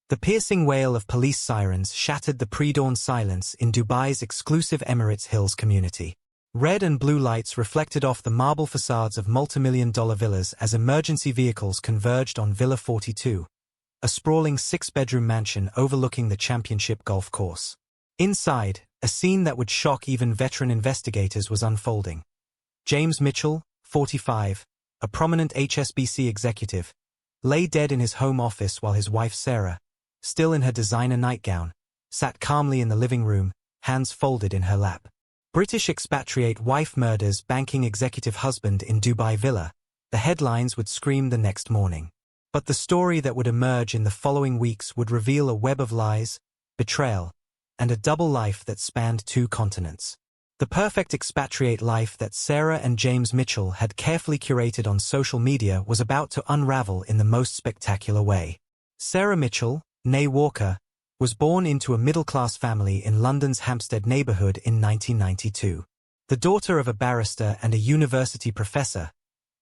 The piercing wail of police sirens shattered the pre-dawn silence in Dubai's exclusive Emirates Hills community. Red and blue lights reflected off the marble facades of multimillion-dollar villas as emergency vehicles converged on Villa 42, a sprawling 6-bedroom mansion overlooking the championship golf course. Inside, a scene that would shock even veteran investigators was unfolding. James Mitchell, 45, a prominent HSBC executive, lay dead in his home office while his wife Sarah, still in her designer nightgown, sat calmly in the living room, hands folded in her lap. British expatriate wife murders banking executive husband in Dubai villa, the headlines would scream the next morning. But the story that would emerge in the following weeks would reveal a web of lies, betrayal, and a double life that spanned 2 continents. The perfect expatriate life that Sarah and James Mitchell had carefully curated on social media was about to unravel in the most spectacular way. Sarah Mitchell, née Walker, was born into a middle-class family in London's Hampstead neighbourhood in 1992. The daughter of a barrister and a university professor,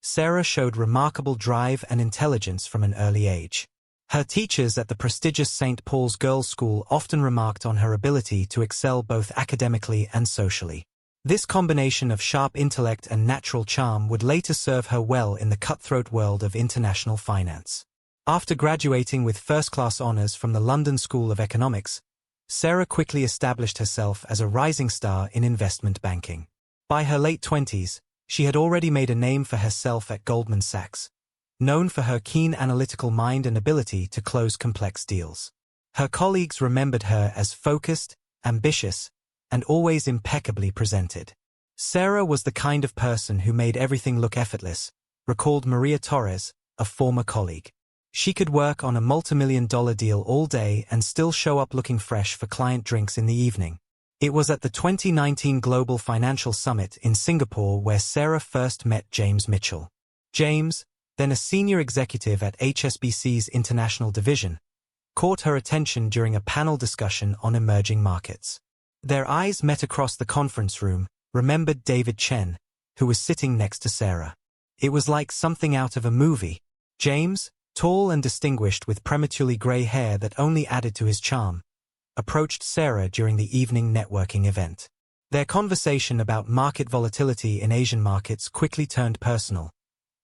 Sarah showed remarkable drive and intelligence from an early age. Her teachers at the prestigious St. Paul's Girls' School often remarked on her ability to excel both academically and socially. This combination of sharp intellect and natural charm would later serve her well in the cutthroat world of international finance. After graduating with first-class honors from the London School of Economics, Sarah quickly established herself as a rising star in investment banking. By her late 20s, she had already made a name for herself at Goldman Sachs, known for her keen analytical mind and ability to close complex deals. Her colleagues remembered her as focused, ambitious, and always impeccably presented. Sarah was the kind of person who made everything look effortless, recalled Maria Torres, a former colleague. She could work on a multimillion-dollar deal all day and still show up looking fresh for client drinks in the evening. It was at the 2019 Global Financial Summit in Singapore where Sarah first met James Mitchell. James, then a senior executive at HSBC's International Division, caught her attention during a panel discussion on emerging markets. Their eyes met across the conference room, remembered David Chen, who was sitting next to Sarah. It was like something out of a movie. James, tall and distinguished with prematurely grey hair that only added to his charm, approached Sarah during the evening networking event. Their conversation about market volatility in Asian markets quickly turned personal,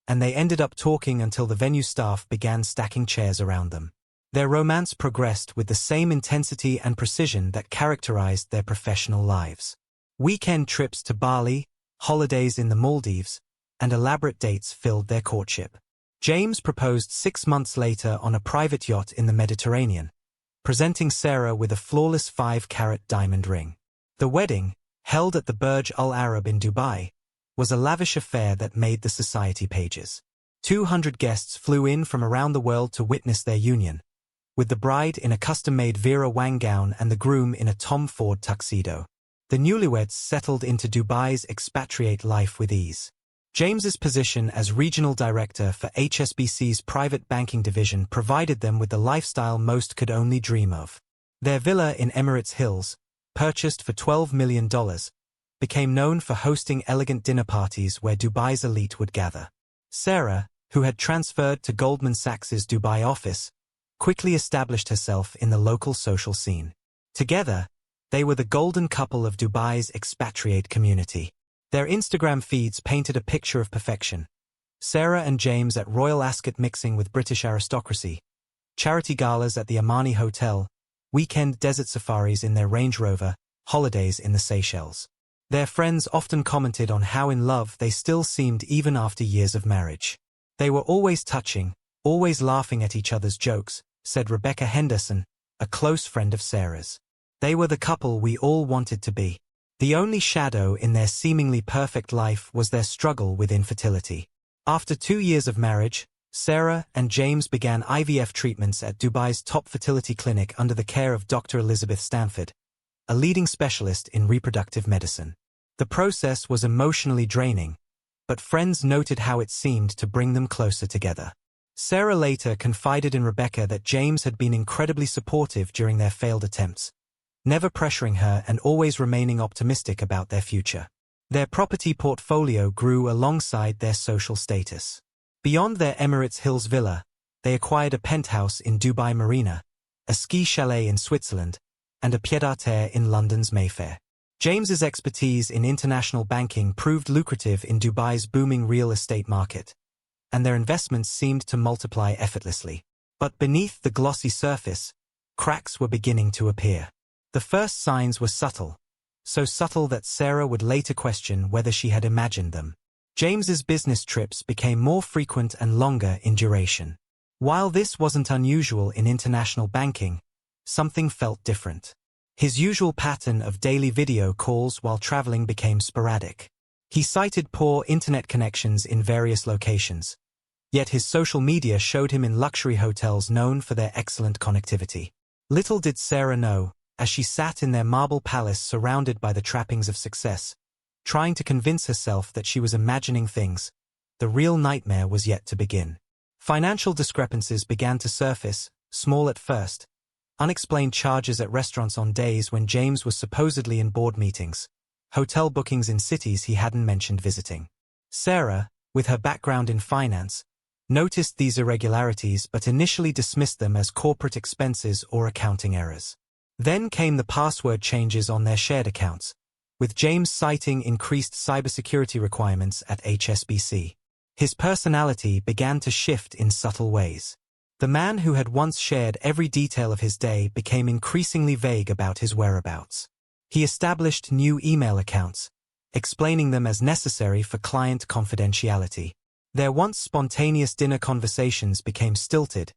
and they ended up talking until the venue staff began stacking chairs around them. Their romance progressed with the same intensity and precision that characterized their professional lives. Weekend trips to Bali, holidays in the Maldives, and elaborate dates filled their courtship. James proposed 6 months later on a private yacht in the Mediterranean, presenting Sarah with a flawless 5-carat diamond ring. The wedding, held at the Burj Al Arab in Dubai, was a lavish affair that made the society pages. 200 guests flew in from around the world to witness their union, with the bride in a custom-made Vera Wang gown and the groom in a Tom Ford tuxedo. The newlyweds settled into Dubai's expatriate life with ease. James's position as regional director for HSBC's private banking division provided them with the lifestyle most could only dream of. Their villa in Emirates Hills, purchased for $12 million, became known for hosting elegant dinner parties where Dubai's elite would gather. Sarah, who had transferred to Goldman Sachs's Dubai office, quickly established herself in the local social scene. Together, they were the golden couple of Dubai's expatriate community. Their Instagram feeds painted a picture of perfection. Sarah and James at Royal Ascot mixing with British aristocracy, charity galas at the Amani Hotel, weekend desert safaris in their Range Rover, holidays in the Seychelles. Their friends often commented on how in love they still seemed even after years of marriage. They were always touching, always laughing at each other's jokes, said Rebecca Henderson, a close friend of Sarah's. They were the couple we all wanted to be. The only shadow in their seemingly perfect life was their struggle with infertility. After 2 years of marriage, Sarah and James began IVF treatments at Dubai's top fertility clinic under the care of Dr. Elizabeth Stanford, a leading specialist in reproductive medicine. The process was emotionally draining, but friends noted how it seemed to bring them closer together. Sarah later confided in Rebecca that James had been incredibly supportive during their failed attempts, never pressuring her and always remaining optimistic about their future. Their property portfolio grew alongside their social status. Beyond their Emirates Hills villa, they acquired a penthouse in Dubai Marina, a ski chalet in Switzerland, and a pied-à-terre in London's Mayfair. James's expertise in international banking proved lucrative in Dubai's booming real estate market, and their investments seemed to multiply effortlessly. But beneath the glossy surface, cracks were beginning to appear. The first signs were subtle, so subtle that Sarah would later question whether she had imagined them. James's business trips became more frequent and longer in duration. While this wasn't unusual in international banking, something felt different. His usual pattern of daily video calls while traveling became sporadic. He cited poor internet connections in various locations, yet his social media showed him in luxury hotels known for their excellent connectivity. Little did Sarah know, as she sat in their marble palace surrounded by the trappings of success, trying to convince herself that she was imagining things, the real nightmare was yet to begin. Financial discrepancies began to surface, small at first. Unexplained charges at restaurants on days when James was supposedly in board meetings, hotel bookings in cities he hadn't mentioned visiting. Sarah, with her background in finance, noticed these irregularities but initially dismissed them as corporate expenses or accounting errors. Then came the password changes on their shared accounts, with James citing increased cybersecurity requirements at HSBC. His personality began to shift in subtle ways. The man who had once shared every detail of his day became increasingly vague about his whereabouts. He established new email accounts, explaining them as necessary for client confidentiality. Their once spontaneous dinner conversations became stilted,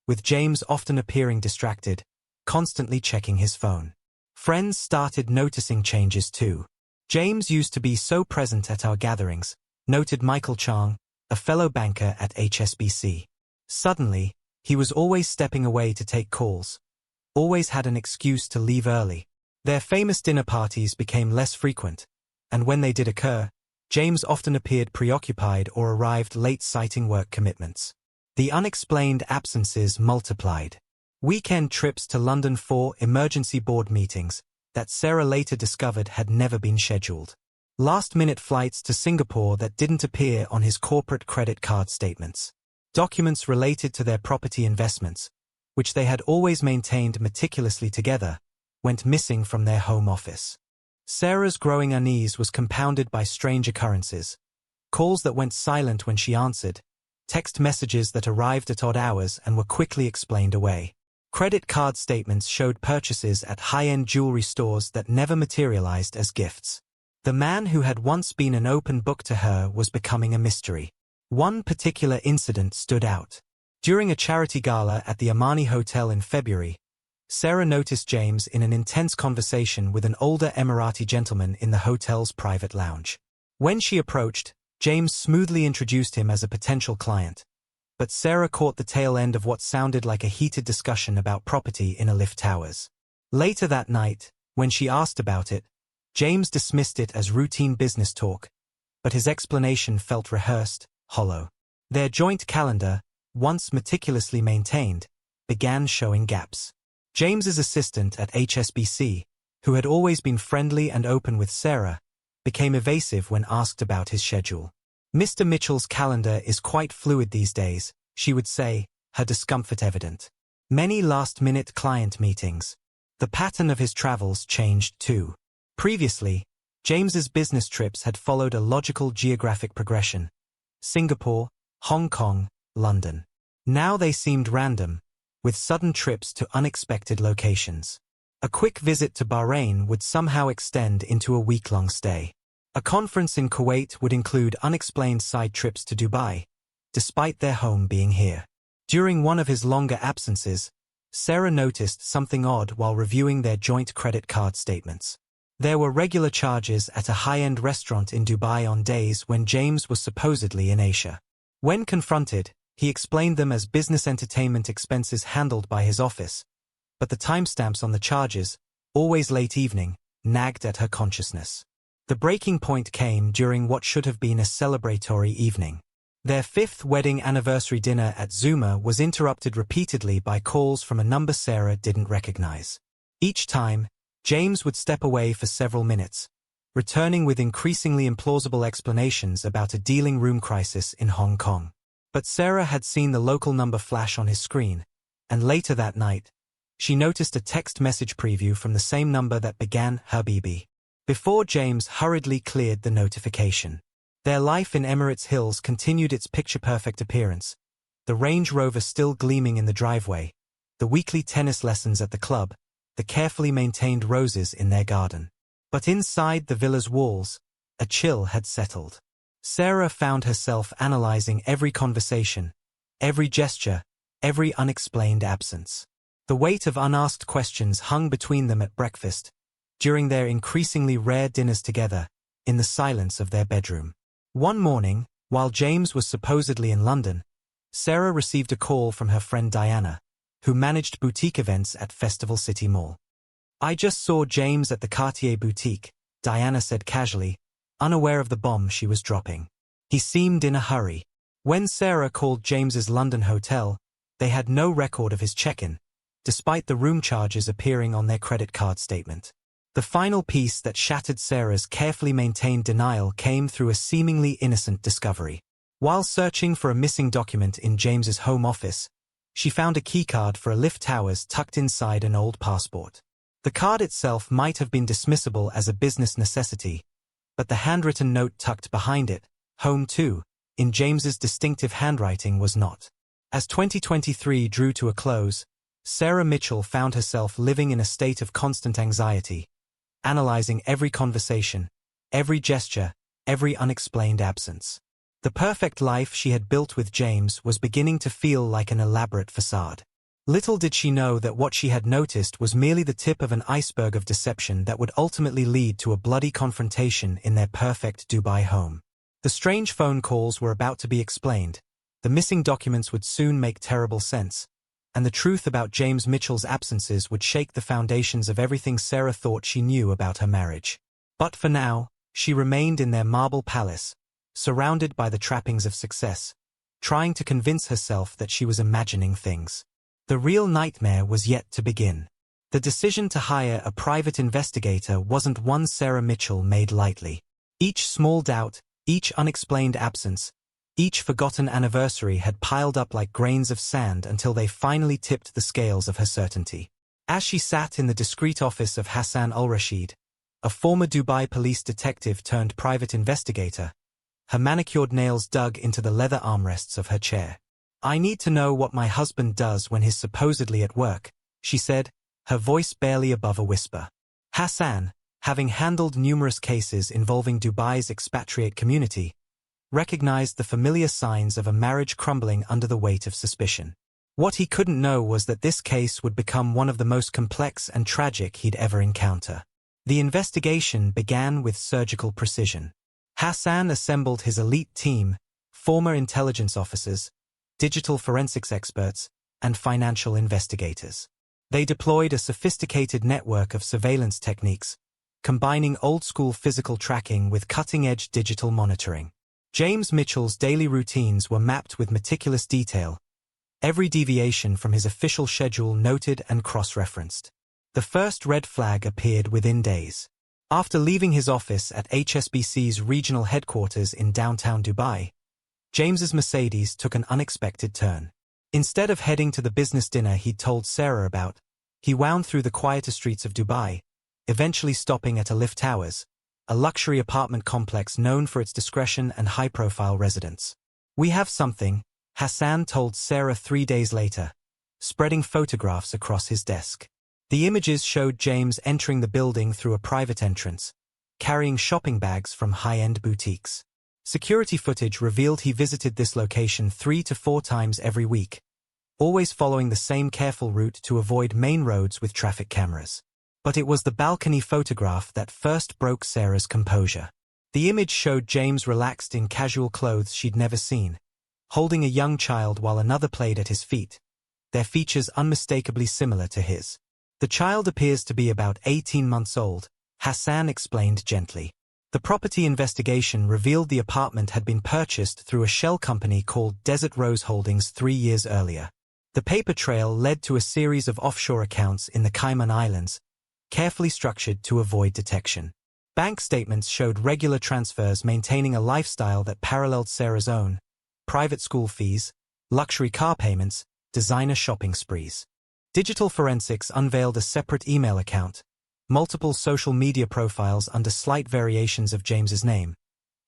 with James often appearing distracted, constantly checking his phone. Friends started noticing changes too. James used to be so present at our gatherings, noted Michael Chang, a fellow banker at HSBC. Suddenly, he was always stepping away to take calls, always had an excuse to leave early. Their famous dinner parties became less frequent, and when they did occur, James often appeared preoccupied or arrived late citing work commitments. The unexplained absences multiplied. Weekend trips to London for emergency board meetings that Sarah later discovered had never been scheduled. Last-minute flights to Singapore that didn't appear on his corporate credit card statements. Documents related to their property investments, which they had always maintained meticulously together, went missing from their home office. Sarah's growing unease was compounded by strange occurrences. Calls that went silent when she answered, text messages that arrived at odd hours and were quickly explained away. Credit card statements showed purchases at high-end jewelry stores that never materialized as gifts. The man who had once been an open book to her was becoming a mystery. One particular incident stood out. During a charity gala at the Amani Hotel in February, Sarah noticed James in an intense conversation with an older Emirati gentleman in the hotel's private lounge. When she approached, James smoothly introduced him as a potential client, but Sarah caught the tail end of what sounded like a heated discussion about property in Alif Towers. Later that night, when she asked about it, James dismissed it as routine business talk, but his explanation felt rehearsed, hollow. Their joint calendar, once meticulously maintained, began showing gaps. James's assistant at HSBC, who had always been friendly and open with Sarah, became evasive when asked about his schedule. Mr. Mitchell's calendar is quite fluid these days, she would say, her discomfort evident. Many last-minute client meetings. The pattern of his travels changed too. Previously, James's business trips had followed a logical geographic progression. Singapore, Hong Kong, London. Now they seemed random, with sudden trips to unexpected locations. A quick visit to Bahrain would somehow extend into a week-long stay. A conference in Kuwait would include unexplained side trips to Dubai, despite their home being here. During one of his longer absences, Sarah noticed something odd while reviewing their joint credit card statements. There were regular charges at a high-end restaurant in Dubai on days when James was supposedly in Asia. When confronted, he explained them as business entertainment expenses handled by his office, but the timestamps on the charges, always late evening, nagged at her consciousness. The breaking point came during what should have been a celebratory evening. Their 5th wedding anniversary dinner at Zuma was interrupted repeatedly by calls from a number Sarah didn't recognize. Each time, James would step away for several minutes, returning with increasingly implausible explanations about a dealing room crisis in Hong Kong. But Sarah had seen the local number flash on his screen, and later that night, she noticed a text message preview from the same number that began Habibi. Before James hurriedly cleared the notification. Their life in Emirates Hills continued its picture-perfect appearance, the Range Rover still gleaming in the driveway, the weekly tennis lessons at the club, the carefully maintained roses in their garden. But inside the villa's walls, a chill had settled. Sarah found herself analyzing every conversation, every gesture, every unexplained absence. The weight of unasked questions hung between them at breakfast, during their increasingly rare dinners together, in the silence of their bedroom. One morning, while James was supposedly in London, Sarah received a call from her friend Diana, who managed boutique events at Festival City Mall. "I just saw James at the Cartier boutique," Diana said casually, unaware of the bomb she was dropping. "He seemed in a hurry." When Sarah called James's London hotel, they had no record of his check-in, despite the room charges appearing on their credit card statement. The final piece that shattered Sarah's carefully maintained denial came through a seemingly innocent discovery. While searching for a missing document in James's home office, she found a keycard for a lift towers tucked inside an old passport. The card itself might have been dismissible as a business necessity, but the handwritten note tucked behind it, "Home to," in James's distinctive handwriting was not. As 2023 drew to a close, Sarah Mitchell found herself living in a state of constant anxiety, analyzing every conversation, every gesture, every unexplained absence. The perfect life she had built with James was beginning to feel like an elaborate facade. Little did she know that what she had noticed was merely the tip of an iceberg of deception that would ultimately lead to a bloody confrontation in their perfect Dubai home. The strange phone calls were about to be explained, the missing documents would soon make terrible sense, and the truth about James Mitchell's absences would shake the foundations of everything Sarah thought she knew about her marriage. But for now, she remained in their marble palace, surrounded by the trappings of success, trying to convince herself that she was imagining things. The real nightmare was yet to begin. The decision to hire a private investigator wasn't one Sarah Mitchell made lightly. Each small doubt, each unexplained absence, each forgotten anniversary had piled up like grains of sand until they finally tipped the scales of her certainty. As she sat in the discreet office of Hassan al-Rashid, a former Dubai police detective turned private investigator, her manicured nails dug into the leather armrests of her chair. "I need to know what my husband does when he's supposedly at work," she said, her voice barely above a whisper. Hassan, having handled numerous cases involving Dubai's expatriate community, recognized the familiar signs of a marriage crumbling under the weight of suspicion. What he couldn't know was that this case would become one of the most complex and tragic he'd ever encounter. The investigation began with surgical precision. Hassan assembled his elite team, former intelligence officers, digital forensics experts, and financial investigators. They deployed a sophisticated network of surveillance techniques, combining old-school physical tracking with cutting-edge digital monitoring. James Mitchell's daily routines were mapped with meticulous detail, every deviation from his official schedule noted and cross-referenced. The first red flag appeared within days. After leaving his office at HSBC's regional headquarters in downtown Dubai, James's Mercedes took an unexpected turn. Instead of heading to the business dinner he'd told Sarah about, he wound through the quieter streets of Dubai, eventually stopping at a lift towers, a luxury apartment complex known for its discretion and high-profile residents. "We have something," Hassan told Sarah 3 days later, spreading photographs across his desk. The images showed James entering the building through a private entrance, carrying shopping bags from high-end boutiques. Security footage revealed he visited this location 3 to 4 times every week, always following the same careful route to avoid main roads with traffic cameras. But it was the balcony photograph that first broke Sarah's composure. The image showed James relaxed in casual clothes she'd never seen, holding a young child while another played at his feet, their features unmistakably similar to his. "The child appears to be about 18 months old," Hassan explained gently. The property investigation revealed the apartment had been purchased through a shell company called Desert Rose Holdings 3 years earlier. The paper trail led to a series of offshore accounts in the Cayman Islands, carefully structured to avoid detection. Bank statements showed regular transfers maintaining a lifestyle that paralleled Sarah's own: private school fees, luxury car payments, designer shopping sprees. Digital forensics unveiled a separate email account, multiple social media profiles under slight variations of James's name,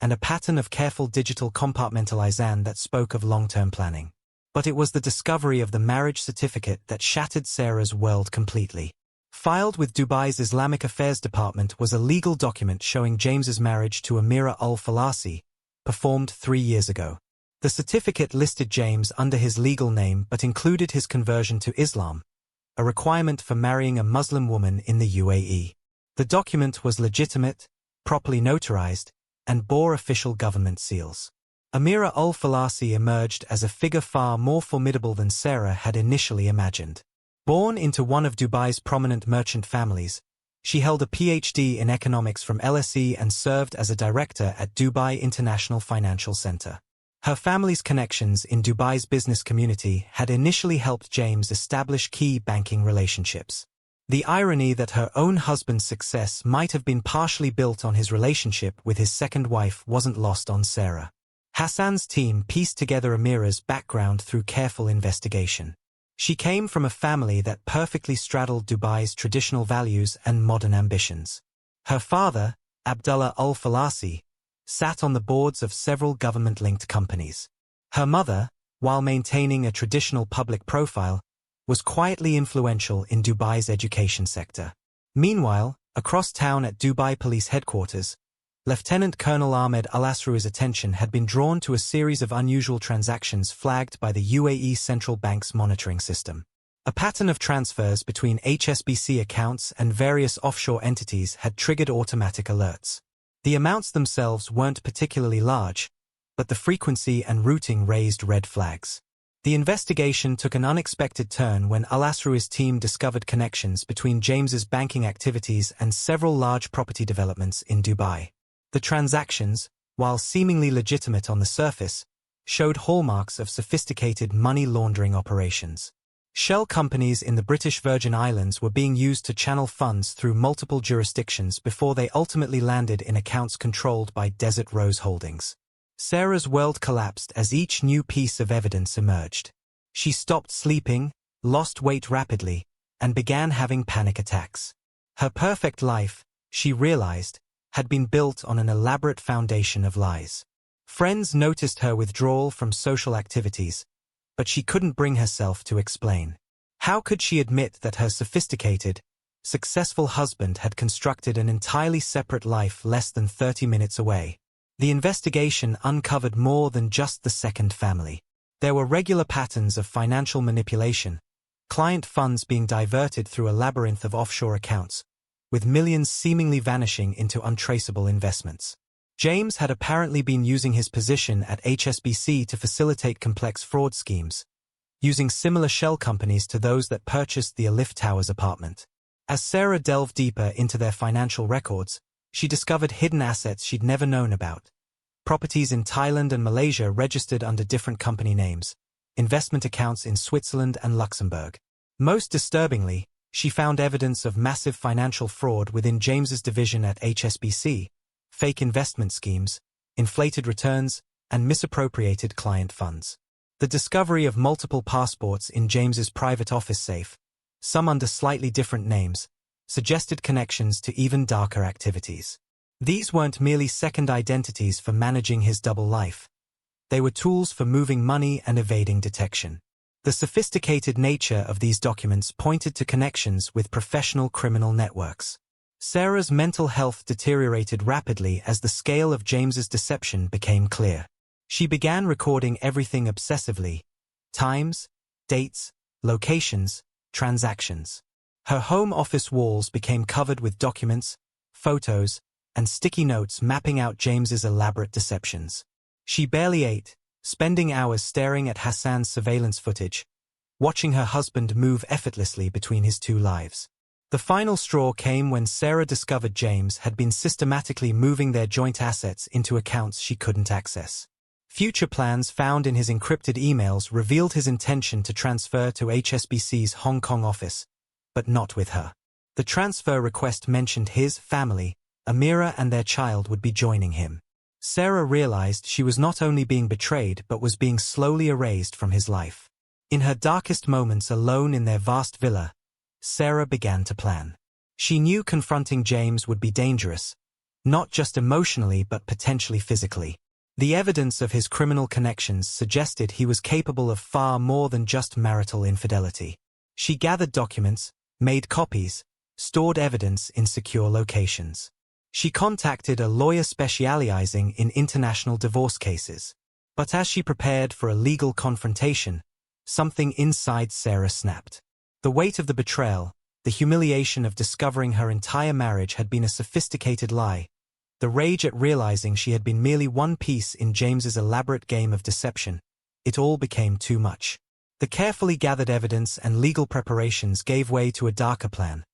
and a pattern of careful digital compartmentalization that spoke of long-term planning. But it was the discovery of the marriage certificate that shattered Sarah's world completely. Filed with Dubai's Islamic Affairs Department was a legal document showing James's marriage to Amira al-Falasi, performed 3 years ago. The certificate listed James under his legal name but included his conversion to Islam, a requirement for marrying a Muslim woman in the UAE. The document was legitimate, properly notarized, and bore official government seals. Amira al-Falasi emerged as a figure far more formidable than Sarah had initially imagined. Born into one of Dubai's prominent merchant families, she held a PhD in economics from LSE and served as a director at Dubai International Financial Center. Her family's connections in Dubai's business community had initially helped James establish key banking relationships. The irony that her own husband's success might have been partially built on his relationship with his second wife wasn't lost on Sarah. Hassan's team pieced together Amira's background through careful investigation. She came from a family that perfectly straddled Dubai's traditional values and modern ambitions. Her father, Abdullah al-Falasi, sat on the boards of several government-linked companies. Her mother, while maintaining a traditional public profile, was quietly influential in Dubai's education sector. Meanwhile, across town at Dubai Police Headquarters, Lieutenant Colonel Ahmed Al-Asrou's attention had been drawn to a series of unusual transactions flagged by the UAE Central Bank's monitoring system. A pattern of transfers between HSBC accounts and various offshore entities had triggered automatic alerts. The amounts themselves weren't particularly large, but the frequency and routing raised red flags. The investigation took an unexpected turn when Al-Asrou's team discovered connections between James's banking activities and several large property developments in Dubai. The transactions, while seemingly legitimate on the surface, showed hallmarks of sophisticated money laundering operations. Shell companies in the British Virgin Islands were being used to channel funds through multiple jurisdictions before they ultimately landed in accounts controlled by Desert Rose Holdings. Sarah's world collapsed as each new piece of evidence emerged. She stopped sleeping, lost weight rapidly, and began having panic attacks. Her perfect life, she realized, had been built on an elaborate foundation of lies. Friends noticed her withdrawal from social activities, but she couldn't bring herself to explain. How could she admit that her sophisticated, successful husband had constructed an entirely separate life less than 30 minutes away? The investigation uncovered more than just the second family. There were regular patterns of financial manipulation, client funds being diverted through a labyrinth of offshore accounts, with millions seemingly vanishing into untraceable investments. James had apparently been using his position at HSBC to facilitate complex fraud schemes, using similar shell companies to those that purchased the Alif Towers apartment. As Sarah delved deeper into their financial records, she discovered hidden assets she'd never known about. Properties in Thailand and Malaysia registered under different company names, investment accounts in Switzerland and Luxembourg. Most disturbingly, she found evidence of massive financial fraud within James's division at HSBC, fake investment schemes, inflated returns, and misappropriated client funds. The discovery of multiple passports in James's private office safe, some under slightly different names, suggested connections to even darker activities. These weren't merely second identities for managing his double life. They were tools for moving money and evading detection. The sophisticated nature of these documents pointed to connections with professional criminal networks. Sarah's mental health deteriorated rapidly as the scale of James's deception became clear. She began recording everything obsessively: times, dates, locations, transactions. Her home office walls became covered with documents, photos, and sticky notes mapping out James's elaborate deceptions. She barely ate, spending hours staring at Hassan's surveillance footage, watching her husband move effortlessly between his two lives. The final straw came when Sarah discovered James had been systematically moving their joint assets into accounts she couldn't access. Future plans found in his encrypted emails revealed his intention to transfer to HSBC's Hong Kong office, but not with her. The transfer request mentioned his family, Amira, and their child would be joining him. Sarah realized she was not only being betrayed but was being slowly erased from his life. In her darkest moments alone in their vast villa, Sarah began to plan. She knew confronting James would be dangerous, not just emotionally but potentially physically. The evidence of his criminal connections suggested he was capable of far more than just marital infidelity. She gathered documents, made copies, stored evidence in secure locations. She contacted a lawyer specializing in international divorce cases. But as she prepared for a legal confrontation, something inside Sarah snapped. The weight of the betrayal, the humiliation of discovering her entire marriage had been a sophisticated lie, the rage at realizing she had been merely one piece in James's elaborate game of deception, it all became too much. The carefully gathered evidence and legal preparations gave way to a darker plan,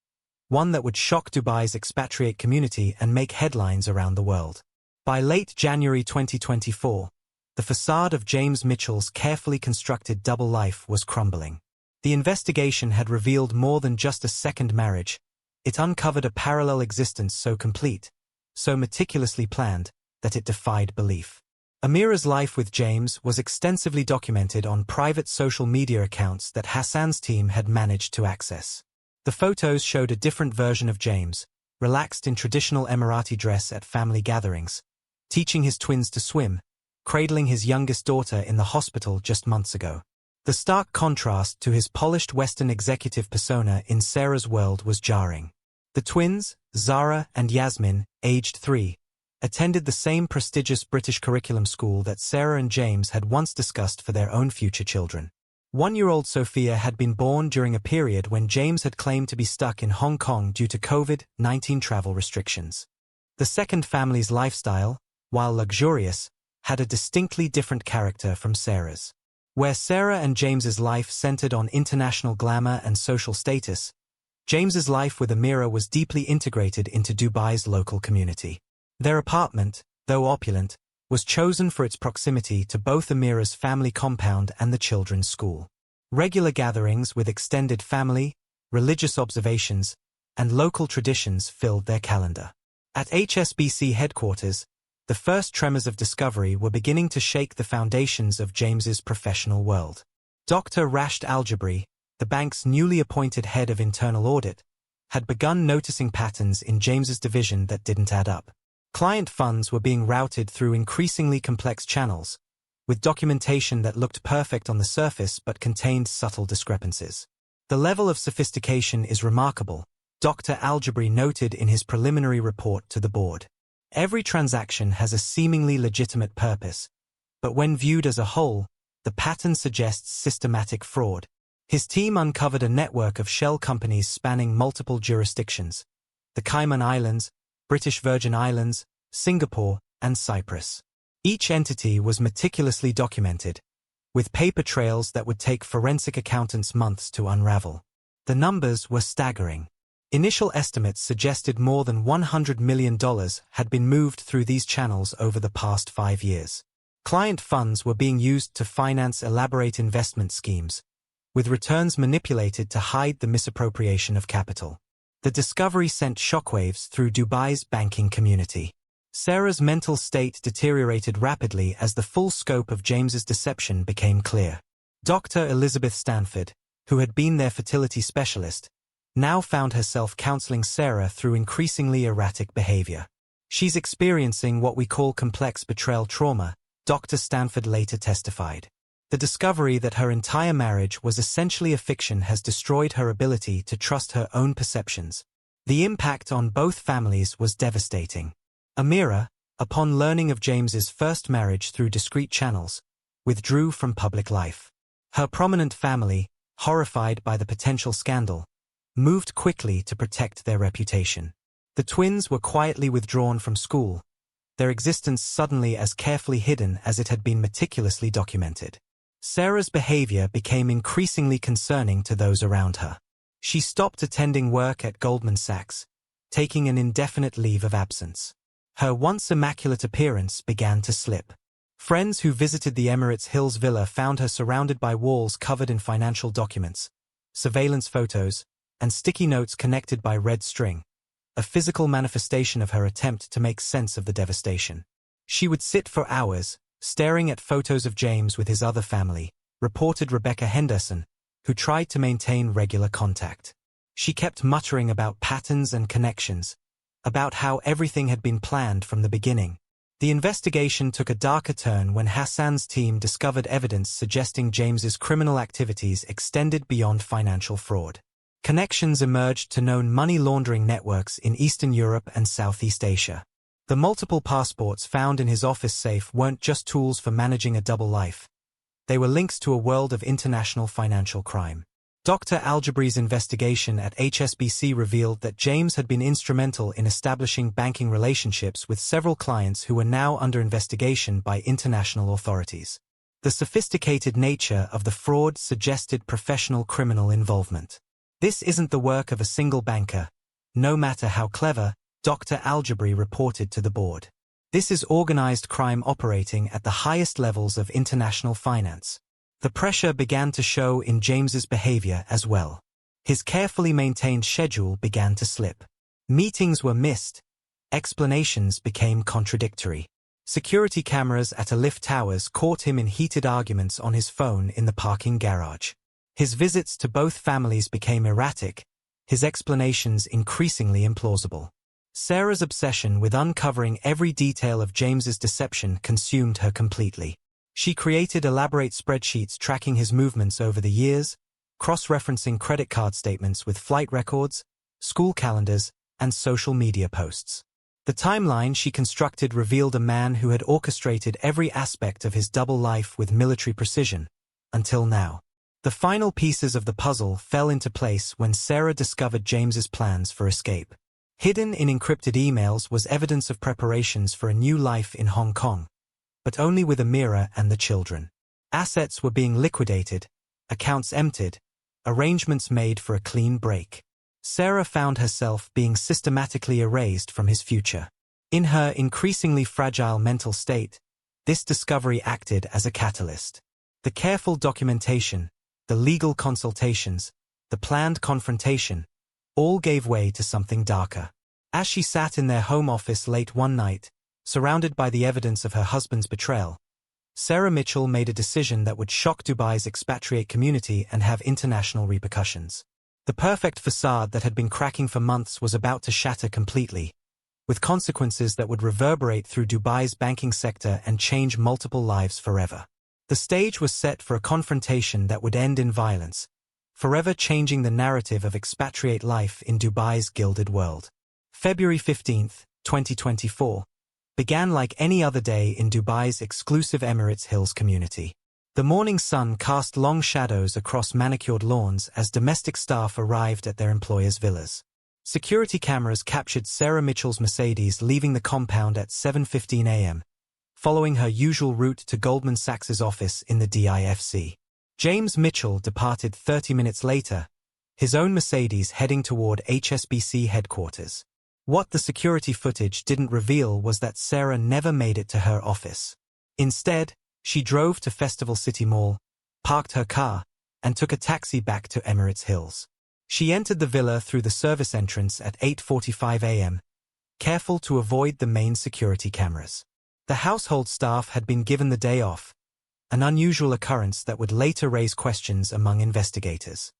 one that would shock Dubai's expatriate community and make headlines around the world. By late January 2024, the facade of James Mitchell's carefully constructed double life was crumbling. The investigation had revealed more than just a second marriage. It uncovered a parallel existence so complete, so meticulously planned, that it defied belief. Amira's life with James was extensively documented on private social media accounts that Hassan's team had managed to access. The photos showed a different version of James, relaxed in traditional Emirati dress at family gatherings, teaching his twins to swim, cradling his youngest daughter in the hospital just months ago. The stark contrast to his polished Western executive persona in Sarah's world was jarring. The twins, Zara and Yasmin, aged 3, attended the same prestigious British curriculum school that Sarah and James had once discussed for their own future children. 1-year-old Sophia had been born during a period when James had claimed to be stuck in Hong Kong due to COVID-19 travel restrictions. The second family's lifestyle, while luxurious, had a distinctly different character from Sarah's. Where Sarah and James's life centered on international glamour and social status, James's life with Amira was deeply integrated into Dubai's local community. Their apartment, though opulent, was chosen for its proximity to both Amira's family compound and the children's school. Regular gatherings with extended family, religious observations, and local traditions filled their calendar. At HSBC headquarters, the first tremors of discovery were beginning to shake the foundations of James's professional world. Dr. Rashid Al-Jabri, the bank's newly appointed head of internal audit, had begun noticing patterns in James's division that didn't add up. Client funds were being routed through increasingly complex channels, with documentation that looked perfect on the surface but contained subtle discrepancies. The level of sophistication is remarkable, Dr. Al-Jabri noted in his preliminary report to the board. Every transaction has a seemingly legitimate purpose, but when viewed as a whole, the pattern suggests systematic fraud. His team uncovered a network of shell companies spanning multiple jurisdictions: the Cayman Islands, British Virgin Islands, Singapore, and Cyprus. Each entity was meticulously documented, with paper trails that would take forensic accountants months to unravel. The numbers were staggering. Initial estimates suggested more than $100 million had been moved through these channels over the past 5 years. Client funds were being used to finance elaborate investment schemes, with returns manipulated to hide the misappropriation of capital. The discovery sent shockwaves through Dubai's banking community. Sarah's mental state deteriorated rapidly as the full scope of James's deception became clear. Dr. Elizabeth Stanford, who had been their fertility specialist, now found herself counseling Sarah through increasingly erratic behavior. She's experiencing what we call complex betrayal trauma, Dr. Stanford later testified. The discovery that her entire marriage was essentially a fiction has destroyed her ability to trust her own perceptions. The impact on both families was devastating. Amira, upon learning of James's first marriage through discreet channels, withdrew from public life. Her prominent family, horrified by the potential scandal, moved quickly to protect their reputation. The twins were quietly withdrawn from school, their existence suddenly as carefully hidden as it had been meticulously documented. Sarah's behavior became increasingly concerning to those around her. She stopped attending work at Goldman Sachs, taking an indefinite leave of absence. Her once immaculate appearance began to slip. Friends who visited the Emirates Hills villa found her surrounded by walls covered in financial documents, surveillance photos, and sticky notes connected by red string, a physical manifestation of her attempt to make sense of the devastation. She would sit for hours, staring at photos of James with his other family, reported Rebecca Henderson, who tried to maintain regular contact. She kept muttering about patterns and connections, about how everything had been planned from the beginning. The investigation took a darker turn when Hassan's team discovered evidence suggesting James's criminal activities extended beyond financial fraud. Connections emerged to known money laundering networks in Eastern Europe and Southeast Asia. The multiple passports found in his office safe weren't just tools for managing a double life. They were links to a world of international financial crime. Dr. Algebre's investigation at HSBC revealed that James had been instrumental in establishing banking relationships with several clients who were now under investigation by international authorities. The sophisticated nature of the fraud suggested professional criminal involvement. This isn't the work of a single banker, no matter how clever, Dr. Algebre reported to the board. This is organized crime operating at the highest levels of international finance. The pressure began to show in James's behavior as well. His carefully maintained schedule began to slip. Meetings were missed. Explanations became contradictory. Security cameras at a lift towers caught him in heated arguments on his phone in the parking garage. His visits to both families became erratic, his explanations increasingly implausible. Sarah's obsession with uncovering every detail of James's deception consumed her completely. She created elaborate spreadsheets tracking his movements over the years, cross-referencing credit card statements with flight records, school calendars, and social media posts. The timeline she constructed revealed a man who had orchestrated every aspect of his double life with military precision, until now. The final pieces of the puzzle fell into place when Sarah discovered James's plans for escape. Hidden in encrypted emails was evidence of preparations for a new life in Hong Kong, but only with Amira and the children. Assets were being liquidated, accounts emptied, arrangements made for a clean break. Sarah found herself being systematically erased from his future. In her increasingly fragile mental state, this discovery acted as a catalyst. The careful documentation, the legal consultations, the planned confrontation, all gave way to something darker. As she sat in their home office late one night, surrounded by the evidence of her husband's betrayal, Sarah Mitchell made a decision that would shock Dubai's expatriate community and have international repercussions. The perfect facade that had been cracking for months was about to shatter completely, with consequences that would reverberate through Dubai's banking sector and change multiple lives forever. The stage was set for a confrontation that would end in violence, forever changing the narrative of expatriate life in Dubai's gilded world. February 15, 2024, began like any other day in Dubai's exclusive Emirates Hills community. The morning sun cast long shadows across manicured lawns as domestic staff arrived at their employers' villas. Security cameras captured Sarah Mitchell's Mercedes leaving the compound at 7:15 a.m., following her usual route to Goldman Sachs's office in the DIFC. James Mitchell departed 30 minutes later, his own Mercedes heading toward HSBC headquarters. What the security footage didn't reveal was that Sarah never made it to her office. Instead, she drove to Festival City Mall, parked her car, and took a taxi back to Emirates Hills. She entered the villa through the service entrance at 8:45 a.m., careful to avoid the main security cameras. The household staff had been given the day off, an unusual occurrence that would later raise questions among investigators.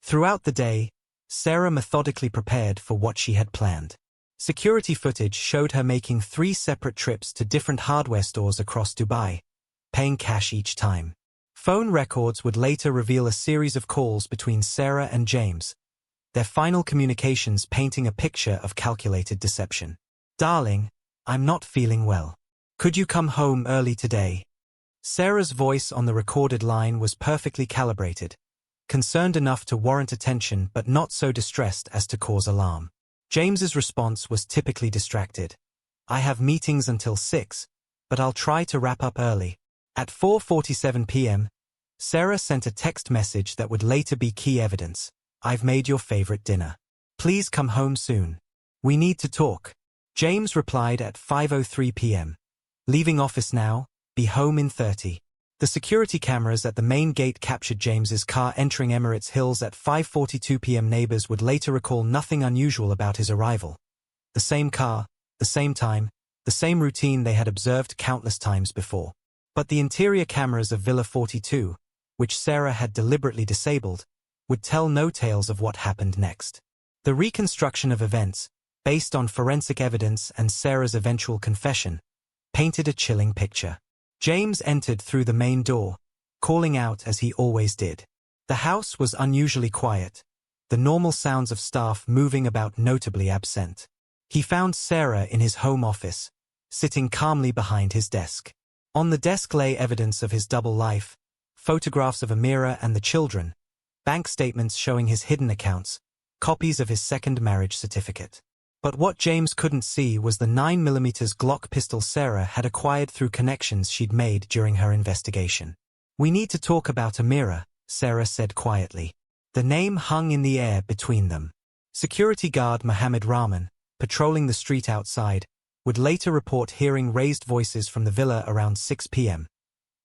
Throughout the day, Sarah methodically prepared for what she had planned. Security footage showed her making 3 separate trips to different hardware stores across Dubai, paying cash each time. Phone records would later reveal a series of calls between Sarah and James, their final communications painting a picture of calculated deception. "Darling, I'm not feeling well. Could you come home early today?" Sarah's voice on the recorded line was perfectly calibrated, concerned enough to warrant attention but not so distressed as to cause alarm. James's response was typically distracted. "I have meetings until 6, but I'll try to wrap up early." At 4:47 p.m., Sarah sent a text message that would later be key evidence. "I've made your favorite dinner. Please come home soon. We need to talk." James replied at 5:03 p.m. "Leaving office now, be home in 30. The security cameras at the main gate captured James's car entering Emirates Hills at 5:42 p.m. Neighbors would later recall nothing unusual about his arrival. The same car, the same time, the same routine they had observed countless times before. But the interior cameras of Villa 42, which Sarah had deliberately disabled, would tell no tales of what happened next. The reconstruction of events, based on forensic evidence and Sarah's eventual confession, painted a chilling picture. James entered through the main door, calling out as he always did. The house was unusually quiet, the normal sounds of staff moving about notably absent. He found Sarah in his home office, sitting calmly behind his desk. On the desk lay evidence of his double life, photographs of Amira and the children, bank statements showing his hidden accounts, copies of his second marriage certificate. But what James couldn't see was the 9mm Glock pistol Sarah had acquired through connections she'd made during her investigation. "We need to talk about Amira," Sarah said quietly. The name hung in the air between them. Security guard Mohammed Rahman, patrolling the street outside, would later report hearing raised voices from the villa around 6 p.m.,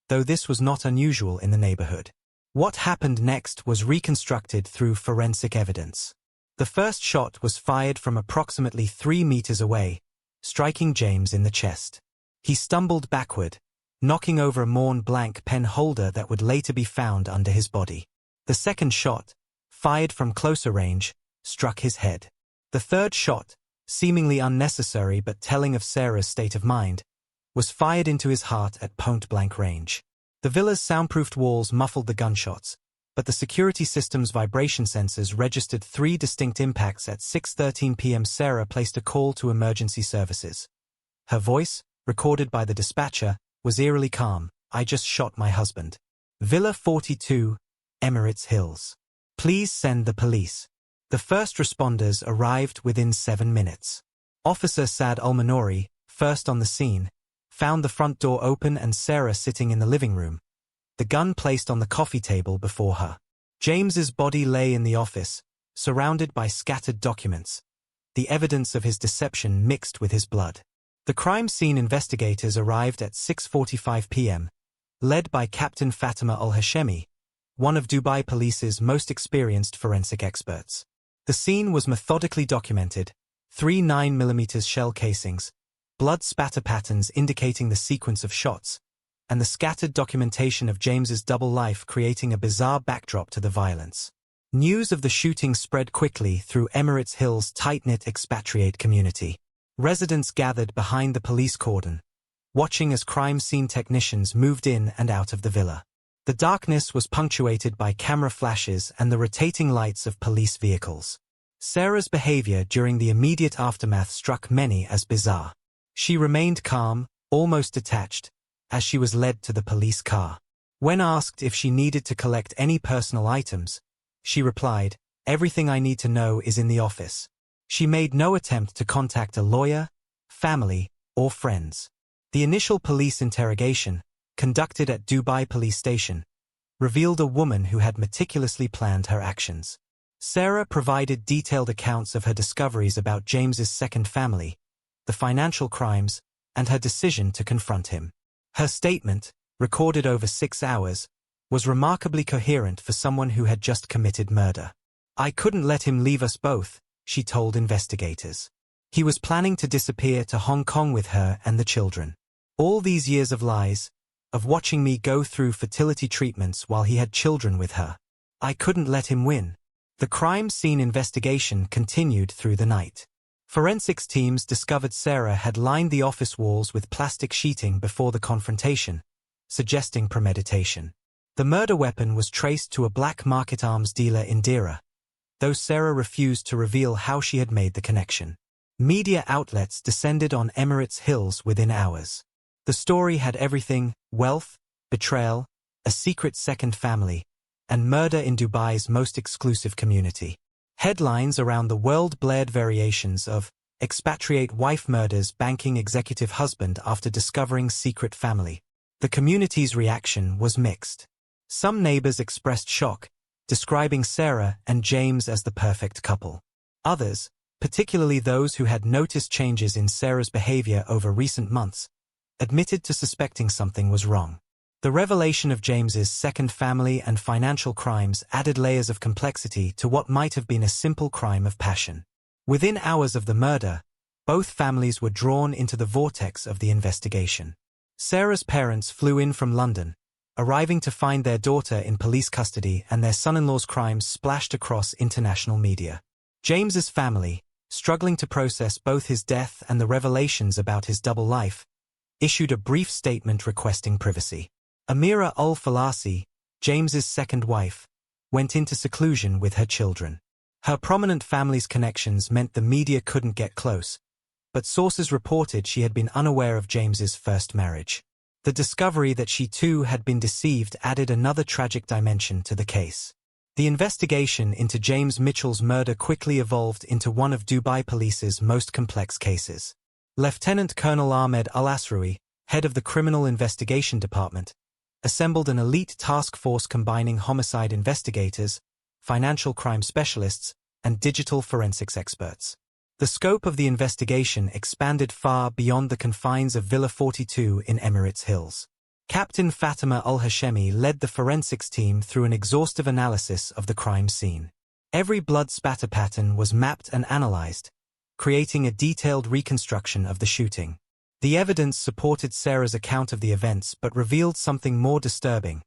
though this was not unusual in the neighborhood. What happened next was reconstructed through forensic evidence. The first shot was fired from approximately 3 meters away, striking James in the chest. He stumbled backward, knocking over a Mont-Blanc pen holder that would later be found under his body. The second shot, fired from closer range, struck his head. The third shot, seemingly unnecessary but telling of Sarah's state of mind, was fired into his heart at point-blank range. The villa's soundproofed walls muffled the gunshots, but the security system's vibration sensors registered 3 distinct impacts at 6:13 p.m. Sarah placed a call to emergency services. Her voice, recorded by the dispatcher, was eerily calm. "I just shot my husband. Villa 42, Emirates Hills. Please send the police." The first responders arrived within 7 minutes. Officer Saad Al-Manori, first on the scene, found the front door open and Sarah sitting in the living room, the gun placed on the coffee table before her. James's body lay in the office, surrounded by scattered documents, the evidence of his deception mixed with his blood. The crime scene investigators arrived at 6:45 p.m., led by Captain Fatima Al-Hashemi, one of Dubai Police's most experienced forensic experts. The scene was methodically documented: 3 9mm shell casings, blood spatter patterns indicating the sequence of shots, and the scattered documentation of James's double life creating a bizarre backdrop to the violence. News of the shooting spread quickly through Emirates Hills' tight-knit expatriate community. Residents gathered behind the police cordon, watching as crime scene technicians moved in and out of the villa. The darkness was punctuated by camera flashes and the rotating lights of police vehicles. Sarah's behavior during the immediate aftermath struck many as bizarre. She remained calm, almost detached, as she was led to the police car. When asked if she needed to collect any personal items, she replied, "Everything I need to know is in the office." She made no attempt to contact a lawyer, family, or friends. The initial police interrogation, conducted at Dubai Police Station, revealed a woman who had meticulously planned her actions. Sarah provided detailed accounts of her discoveries about James's second family, the financial crimes, and her decision to confront him. Her statement, recorded over 6 hours, was remarkably coherent for someone who had just committed murder. "I couldn't let him leave us both," she told investigators. "He was planning to disappear to Hong Kong with her and the children. All these years of lies, of watching me go through fertility treatments while he had children with her. I couldn't let him win." The crime scene investigation continued through the night. Forensics teams discovered Sarah had lined the office walls with plastic sheeting before the confrontation, suggesting premeditation. The murder weapon was traced to a black market arms dealer in Deira, though Sarah refused to reveal how she had made the connection. Media outlets descended on Emirates Hills within hours. The story had everything: wealth, betrayal, a secret second family, and murder in Dubai's most exclusive community. Headlines around the world blared variations of "Expatriate wife murders banking executive husband after discovering secret family." The community's reaction was mixed. Some neighbors expressed shock, describing Sarah and James as the perfect couple. Others, particularly those who had noticed changes in Sarah's behavior over recent months, admitted to suspecting something was wrong. The revelation of James's second family and financial crimes added layers of complexity to what might have been a simple crime of passion. Within hours of the murder, both families were drawn into the vortex of the investigation. Sarah's parents flew in from London, arriving to find their daughter in police custody and their son-in-law's crimes splashed across international media. James's family, struggling to process both his death and the revelations about his double life, issued a brief statement requesting privacy. Amira al-Falasi, James's second wife, went into seclusion with her children. Her prominent family's connections meant the media couldn't get close, but sources reported she had been unaware of James's first marriage. The discovery that she too had been deceived added another tragic dimension to the case. The investigation into James Mitchell's murder quickly evolved into one of Dubai Police's most complex cases. Lieutenant Colonel Ahmed Al-Asrawi, head of the Criminal Investigation Department, assembled an elite task force combining homicide investigators, financial crime specialists, and digital forensics experts. The scope of the investigation expanded far beyond the confines of Villa 42 in Emirates Hills. Captain Fatima Al-Hashemi led the forensics team through an exhaustive analysis of the crime scene. Every blood spatter pattern was mapped and analyzed, creating a detailed reconstruction of the shooting. The evidence supported Sarah's account of the events but revealed something more disturbing: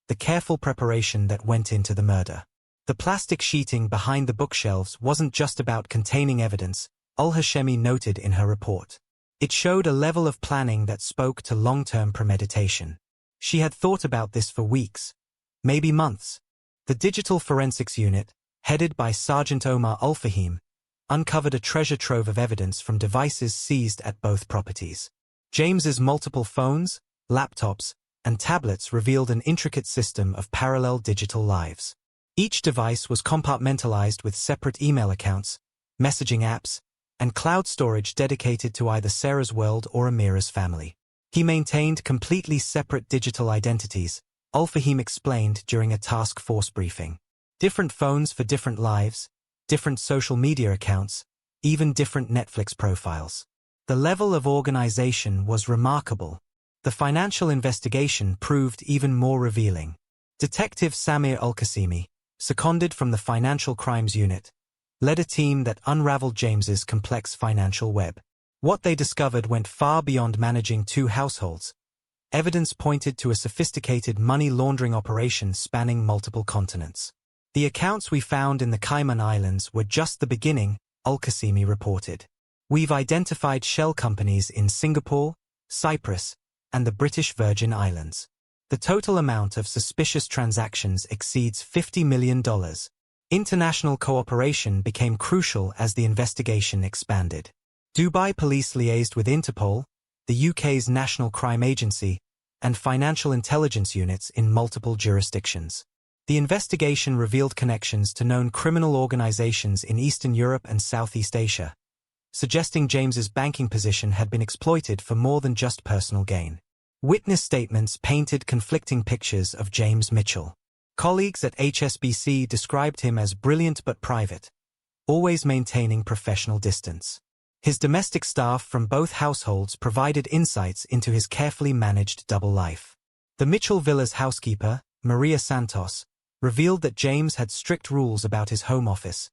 the careful preparation that went into the murder. The plastic sheeting behind the bookshelves wasn't just about containing evidence, Al-Hashemi noted in her report. It showed a level of planning that spoke to long-term premeditation. She had thought about this for weeks, maybe months. The Digital Forensics Unit, headed by Sergeant Omar Al-Fahim, uncovered a treasure trove of evidence from devices seized at both properties. James's multiple phones, laptops, and tablets revealed an intricate system of parallel digital lives. Each device was compartmentalized with separate email accounts, messaging apps, and cloud storage dedicated to either Sarah's world or Amira's family. He maintained completely separate digital identities, Al-Fahim explained during a task force briefing. Different phones for different lives, different social media accounts, even different Netflix profiles. The level of organization was remarkable. The financial investigation proved even more revealing. Detective Samir Al-Qasimi, seconded from the Financial Crimes Unit, led a team that unraveled James's complex financial web. What they discovered went far beyond managing two households. Evidence pointed to a sophisticated money laundering operation spanning multiple continents. The accounts we found in the Cayman Islands were just the beginning, Al-Qasimi reported. We've identified shell companies in Singapore, Cyprus, and the British Virgin Islands. The total amount of suspicious transactions exceeds $50 million. International cooperation became crucial as the investigation expanded. Dubai Police liaised with Interpol, the UK's National Crime Agency, and financial intelligence units in multiple jurisdictions. The investigation revealed connections to known criminal organizations in Eastern Europe and Southeast Asia, suggesting James's banking position had been exploited for more than just personal gain. Witness statements painted conflicting pictures of James Mitchell. Colleagues at HSBC described him as brilliant but private, always maintaining professional distance. His domestic staff from both households provided insights into his carefully managed double life. The Mitchell Villa's housekeeper, Maria Santos, revealed that James had strict rules about his home office.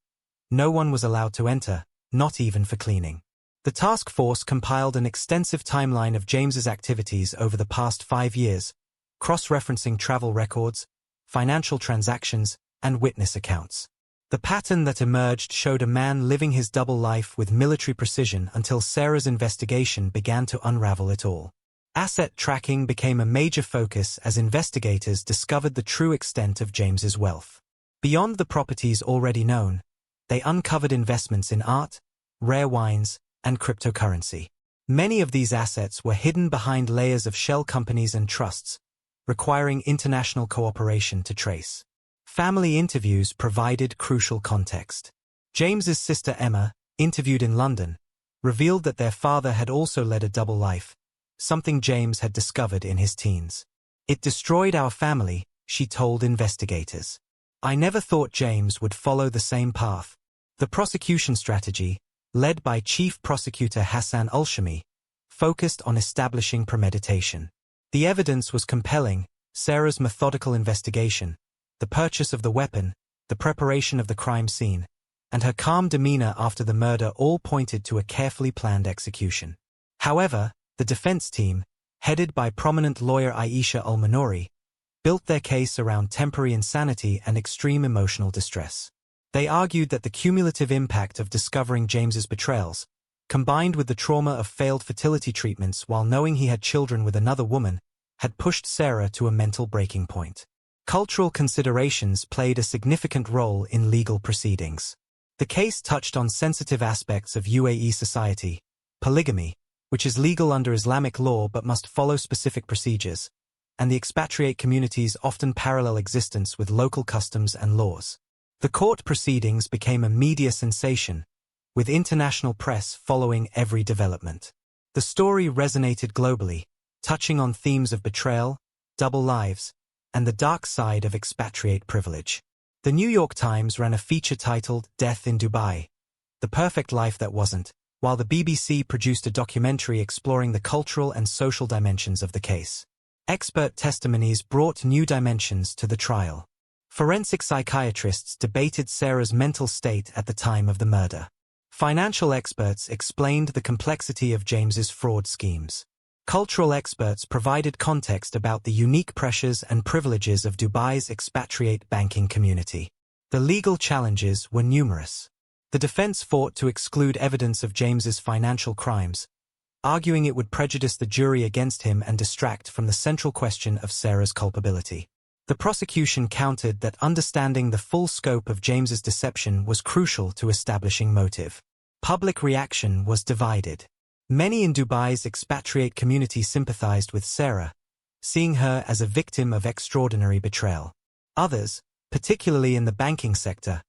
No one was allowed to enter, not even for cleaning. The task force compiled an extensive timeline of James's activities over the past 5 years, cross-referencing travel records, financial transactions, and witness accounts. The pattern that emerged showed a man living his double life with military precision until Sarah's investigation began to unravel it all. Asset tracking became a major focus as investigators discovered the true extent of James's wealth. Beyond the properties already known, they uncovered investments in art, rare wines, and cryptocurrency. Many of these assets were hidden behind layers of shell companies and trusts, requiring international cooperation to trace. Family interviews provided crucial context. James's sister Emma, interviewed in London, revealed that their father had also led a double life, something James had discovered in his teens. "It destroyed our family," she told investigators. "I never thought James would follow the same path." The prosecution strategy, led by Chief Prosecutor Hassan Al-Shami, focused on establishing premeditation. The evidence was compelling: Sarah's methodical investigation, the purchase of the weapon, the preparation of the crime scene, and her calm demeanor after the murder all pointed to a carefully planned execution. However, the defense team, headed by prominent lawyer Aisha Al-Manouri, built their case around temporary insanity and extreme emotional distress. They argued that the cumulative impact of discovering James's betrayals, combined with the trauma of failed fertility treatments while knowing he had children with another woman, had pushed Sarah to a mental breaking point. Cultural considerations played a significant role in legal proceedings. The case touched on sensitive aspects of UAE society, polygamy, which is legal under Islamic law but must follow specific procedures, and the expatriate community's often parallel existence with local customs and laws. The court proceedings became a media sensation, with international press following every development. The story resonated globally, touching on themes of betrayal, double lives, and the dark side of expatriate privilege. The New York Times ran a feature titled Death in Dubai, The Perfect Life That Wasn't, while the BBC produced a documentary exploring the cultural and social dimensions of the case. Expert testimonies brought new dimensions to the trial. Forensic psychiatrists debated Sarah's mental state at the time of the murder. Financial experts explained the complexity of James's fraud schemes. Cultural experts provided context about the unique pressures and privileges of Dubai's expatriate banking community. The legal challenges were numerous. The defense fought to exclude evidence of James's financial crimes, arguing it would prejudice the jury against him and distract from the central question of Sarah's culpability. The prosecution countered that understanding the full scope of James's deception was crucial to establishing motive. Public reaction was divided. Many in Dubai's expatriate community sympathized with Sarah, seeing her as a victim of extraordinary betrayal. Others, particularly in the banking sector,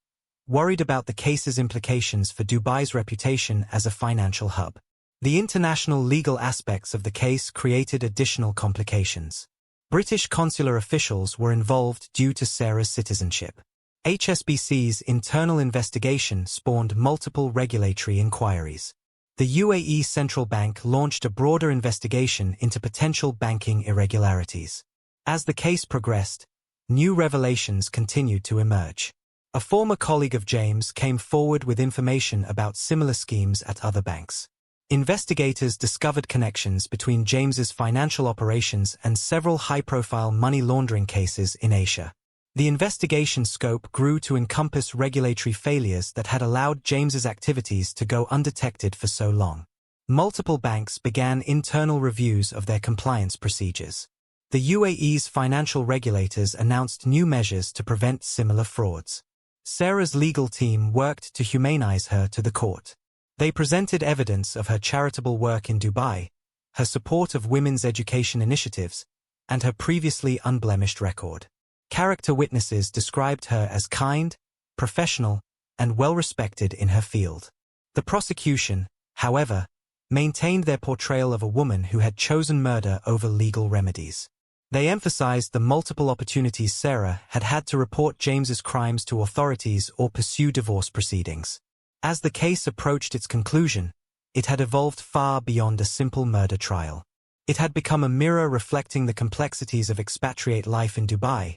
worried about the case's implications for Dubai's reputation as a financial hub. The international legal aspects of the case created additional complications. British consular officials were involved due to Sarah's citizenship. HSBC's internal investigation spawned multiple regulatory inquiries. The UAE Central Bank launched a broader investigation into potential banking irregularities. As the case progressed, new revelations continued to emerge. A former colleague of James came forward with information about similar schemes at other banks. Investigators discovered connections between James's financial operations and several high-profile money laundering cases in Asia. The investigation scope grew to encompass regulatory failures that had allowed James's activities to go undetected for so long. Multiple banks began internal reviews of their compliance procedures. The UAE's financial regulators announced new measures to prevent similar frauds. Sarah's legal team worked to humanize her to the court. They presented evidence of her charitable work in Dubai, her support of women's education initiatives, and her previously unblemished record. Character witnesses described her as kind, professional, and well-respected in her field. The prosecution, however, maintained their portrayal of a woman who had chosen murder over legal remedies. They emphasized the multiple opportunities Sarah had had to report James's crimes to authorities or pursue divorce proceedings. As the case approached its conclusion, it had evolved far beyond a simple murder trial. It had become a mirror reflecting the complexities of expatriate life in Dubai,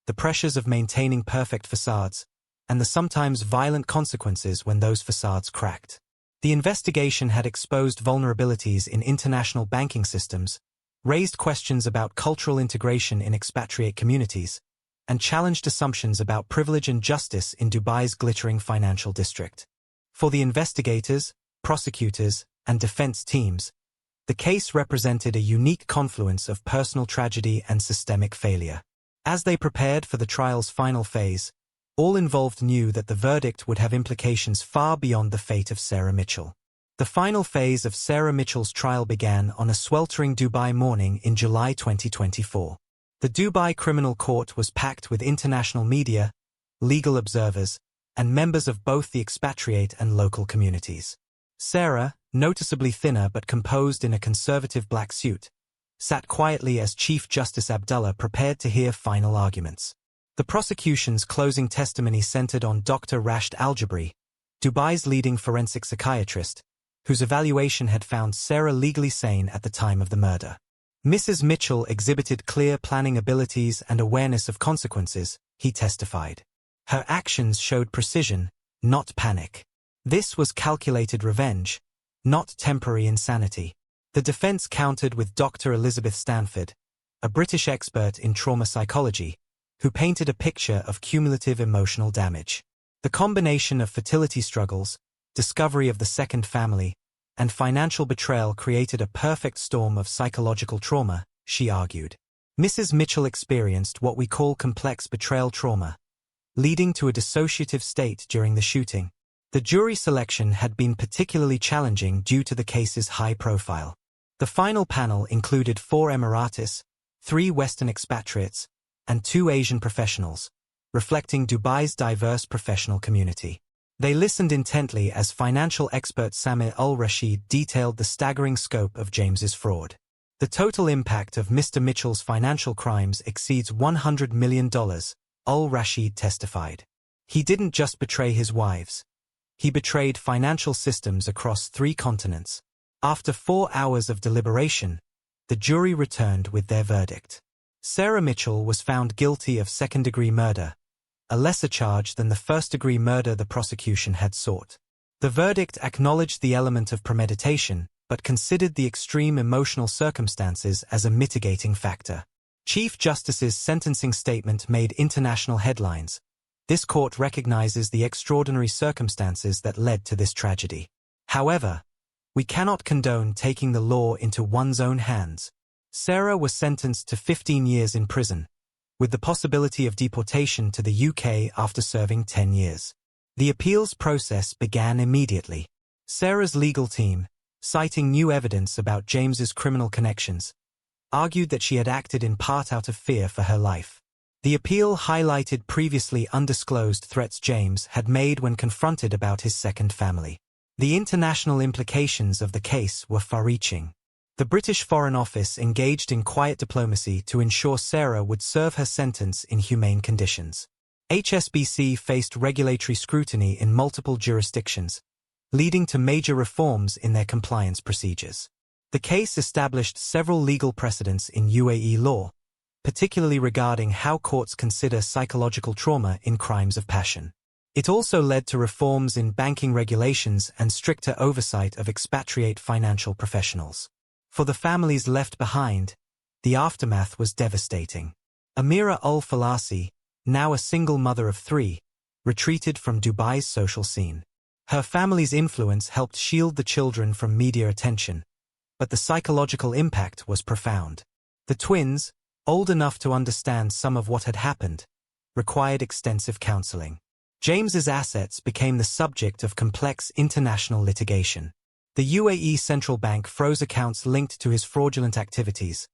the pressures of maintaining perfect facades, and the sometimes violent consequences when those facades cracked. The investigation had exposed vulnerabilities in international banking systems, raised questions about cultural integration in expatriate communities, and challenged assumptions about privilege and justice in Dubai's glittering financial district. For the investigators, prosecutors, and defense teams, the case represented a unique confluence of personal tragedy and systemic failure. As they prepared for the trial's final phase, all involved knew that the verdict would have implications far beyond the fate of Sarah Mitchell. The final phase of Sarah Mitchell's trial began on a sweltering Dubai morning in July 2024. The Dubai Criminal Court was packed with international media, legal observers, and members of both the expatriate and local communities. Sarah, noticeably thinner but composed in a conservative black suit, sat quietly as Chief Justice Abdullah prepared to hear final arguments. The prosecution's closing testimony centered on Dr. Rashd Al-Jabri, Dubai's leading forensic psychiatrist, whose evaluation had found Sarah legally sane at the time of the murder. Mrs. Mitchell exhibited clear planning abilities and awareness of consequences, he testified. Her actions showed precision, not panic. This was calculated revenge, not temporary insanity. The defense countered with Dr. Elizabeth Stanford, a British expert in trauma psychology, who painted a picture of cumulative emotional damage. The combination of fertility struggles, discovery of the second family, and financial betrayal created a perfect storm of psychological trauma, she argued. Mrs. Mitchell experienced what we call complex betrayal trauma, leading to a dissociative state during the shooting. The jury selection had been particularly challenging due to the case's high profile. The final panel included 4 Emiratis, 3 Western expatriates, and 2 Asian professionals, reflecting Dubai's diverse professional community. They listened intently as financial expert Samir Al-Rashid detailed the staggering scope of James's fraud. The total impact of Mr. Mitchell's financial crimes exceeds $100 million, Al-Rashid testified. He didn't just betray his wives. He betrayed financial systems across 3 continents. After 4 hours of deliberation, the jury returned with their verdict. Sarah Mitchell was found guilty of second-degree murder, a lesser charge than the first-degree murder the prosecution had sought. The verdict acknowledged the element of premeditation, but considered the extreme emotional circumstances as a mitigating factor. Chief Justice's sentencing statement made international headlines. This court recognizes the extraordinary circumstances that led to this tragedy. However, we cannot condone taking the law into one's own hands. Sarah was sentenced to 15 years in prison, with the possibility of deportation to the UK after serving 10 years. The appeals process began immediately. Sarah's legal team, citing new evidence about James's criminal connections, argued that she had acted in part out of fear for her life. The appeal highlighted previously undisclosed threats James had made when confronted about his second family. The international implications of the case were far-reaching. The British Foreign Office engaged in quiet diplomacy to ensure Sarah would serve her sentence in humane conditions. HSBC faced regulatory scrutiny in multiple jurisdictions, leading to major reforms in their compliance procedures. The case established several legal precedents in UAE law, particularly regarding how courts consider psychological trauma in crimes of passion. It also led to reforms in banking regulations and stricter oversight of expatriate financial professionals. For the families left behind, the aftermath was devastating. Amira Al-Falasi, now a single mother of 3, retreated from Dubai's social scene. Her family's influence helped shield the children from media attention, but the psychological impact was profound. The twins, old enough to understand some of what had happened, required extensive counseling. James's assets became the subject of complex international litigation. The UAE Central Bank froze accounts linked to his fraudulent activities,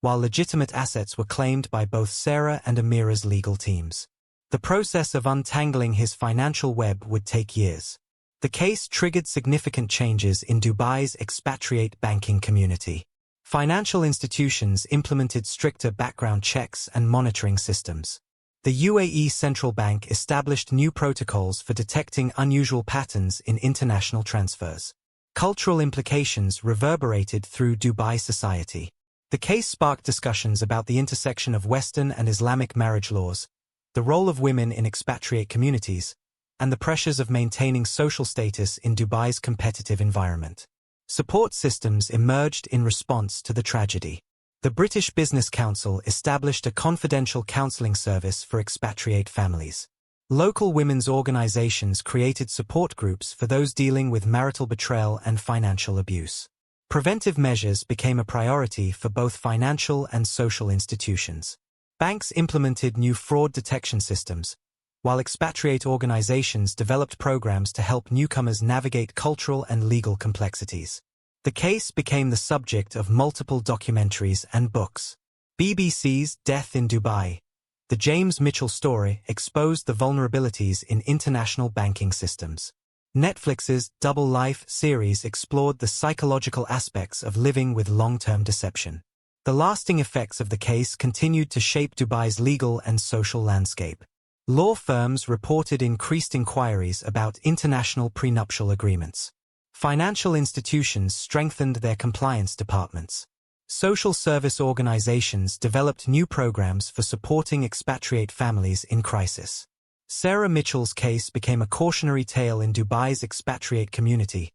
while legitimate assets were claimed by both Sarah and Amira's legal teams. The process of untangling his financial web would take years. The case triggered significant changes in Dubai's expatriate banking community. Financial institutions implemented stricter background checks and monitoring systems. The UAE Central Bank established new protocols for detecting unusual patterns in international transfers. Cultural implications reverberated through Dubai society. The case sparked discussions about the intersection of Western and Islamic marriage laws, the role of women in expatriate communities, and the pressures of maintaining social status in Dubai's competitive environment. Support systems emerged in response to the tragedy. The British Business Council established a confidential counselling service for expatriate families. Local women's organisations created support groups for those dealing with marital betrayal and financial abuse. Preventive measures became a priority for both financial and social institutions. Banks implemented new fraud detection systems, while expatriate organizations developed programs to help newcomers navigate cultural and legal complexities. The case became the subject of multiple documentaries and books. BBC's Death in Dubai, The James Mitchell Story, exposed the vulnerabilities in international banking systems. Netflix's Double Life series explored the psychological aspects of living with long-term deception. The lasting effects of the case continued to shape Dubai's legal and social landscape. Law firms reported increased inquiries about international prenuptial agreements. Financial institutions strengthened their compliance departments. Social service organizations developed new programs for supporting expatriate families in crisis. Sarah Mitchell's case became a cautionary tale in Dubai's expatriate community,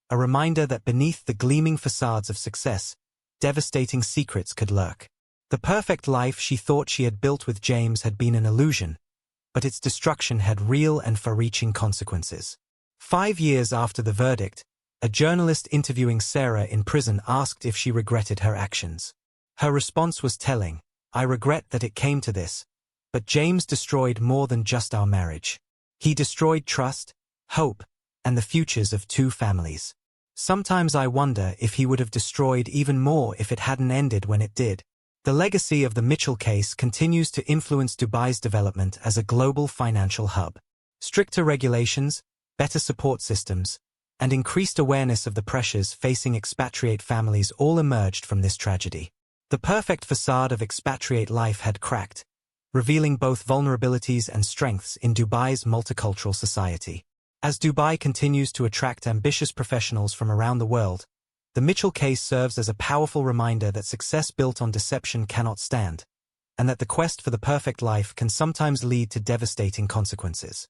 a reminder that beneath the gleaming facades of success, devastating secrets could lurk. The perfect life she thought she had built with James had been an illusion, but its destruction had real and far-reaching consequences. 5 years after the verdict, a journalist interviewing Sarah in prison asked if she regretted her actions. Her response was telling: "I regret that it came to this, but James destroyed more than just our marriage. He destroyed trust, hope, and the futures of 2 families. Sometimes I wonder if he would have destroyed even more if it hadn't ended when it did." The legacy of the Mitchell case continues to influence Dubai's development as a global financial hub. Stricter regulations, better support systems, and increased awareness of the pressures facing expatriate families all emerged from this tragedy. The perfect facade of expatriate life had cracked, revealing both vulnerabilities and strengths in Dubai's multicultural society. As Dubai continues to attract ambitious professionals from around the world, the Mitchell case serves as a powerful reminder that success built on deception cannot stand, and that the quest for the perfect life can sometimes lead to devastating consequences.